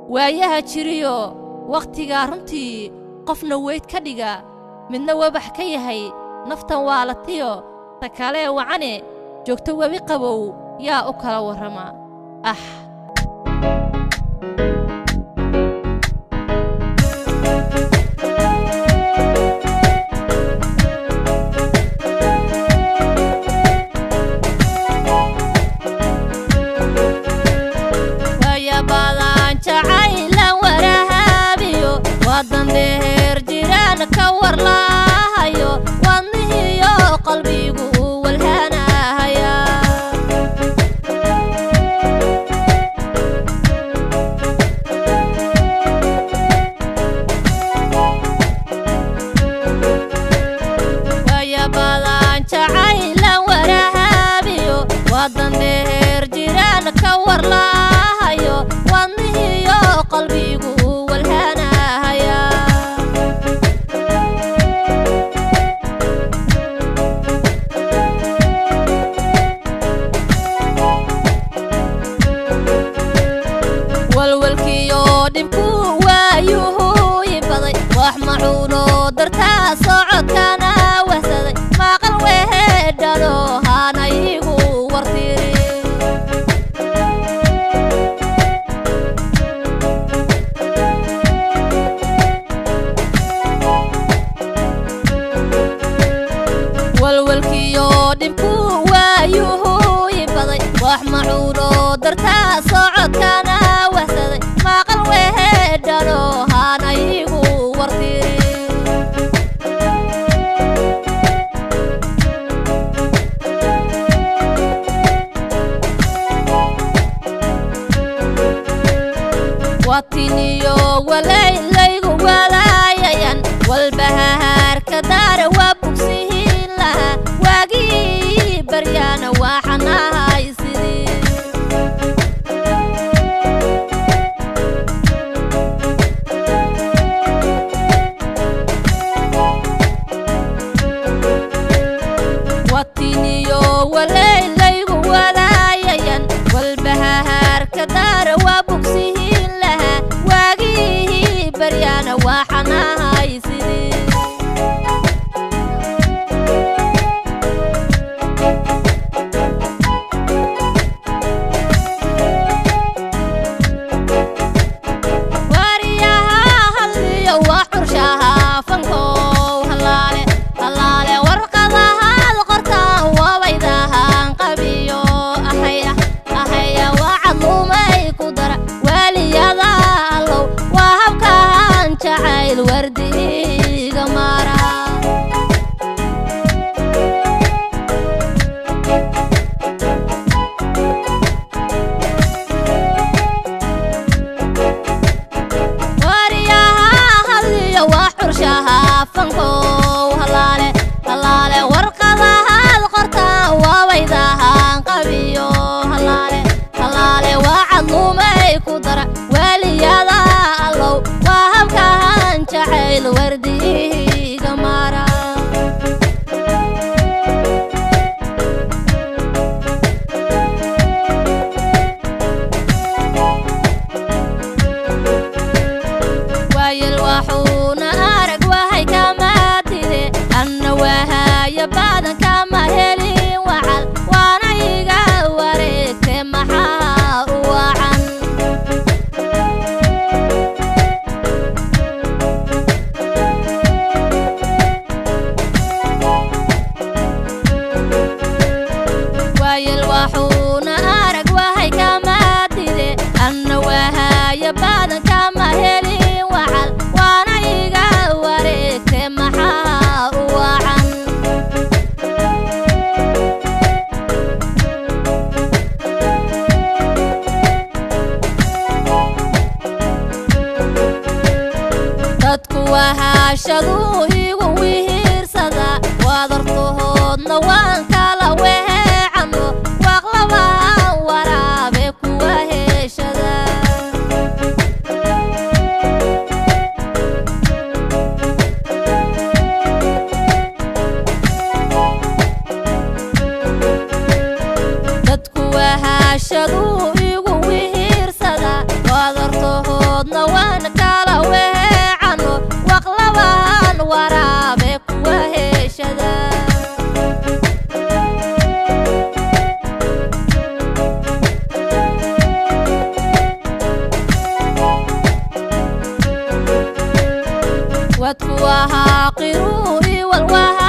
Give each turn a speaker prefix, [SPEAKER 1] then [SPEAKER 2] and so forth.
[SPEAKER 1] waayaha jiriyo waqtiga runtii qofna weyd ka dhiga midna wabax ka yahay naftan waa la tiyo ta kale wacane joogto webi qabow yaa u kala warrama wadan dheer jiraan ka warlaahayo wadnihiyo qalbigu walhanahaya waya badan jacaylan warahaabiyo wadan dheer jiraan ka warlaahayo wadnihiyo qalbigu wax macuuno dartaa socodkana wahsaday maqal weedhado hana igu wartiri walwalkiyo dhibku waayuhu ibaday wax macuuno dartaa socodkana wahsaday maqal weedhado hana igu watiniyo walaylaygu walaayayan walbahaar ka daara waa bugsihiin laha waagii baryaana waxanahay sidii watiniyo walaylaygu walaayayan walbahaar ka daara waa bugsihiin laha waagii baryaana waxanahay sidii wariyaha hadliyo waa xurshaha fankow halaale halaale warqadaha qortaan waabaydahan qabiyo ahaya wacad lumay ku dara waliyada allow waa habkaan jacayl wardiga mara wariyaha hadliyo waa xurshaha fankow halaale halaale warqadaha qortaan waabaydahan qabiyo halaale halaale wacad lumay ku dara waliyada allow waa habkaan jacayl wardiga mara waayel waxuuna arag wahay kama tide anna wahaya badan kama helin wacal waana iga wareegte maxaa u wacan waayel waxuuna arag wahay kama tide anna wahaya badan kama helin wacal waana iga wareegte maxaa u wacan dadku wahashaduu igu wihiirsada wadartohoodna waan kala weecano waaqlabahan waraabe kuwa heeshada dadku wahashaduu igu wihiirsada wadartohood ودنا وانا كالا وهيعنو وقلبان ورابك وهيشدا واتكوها قروي والوها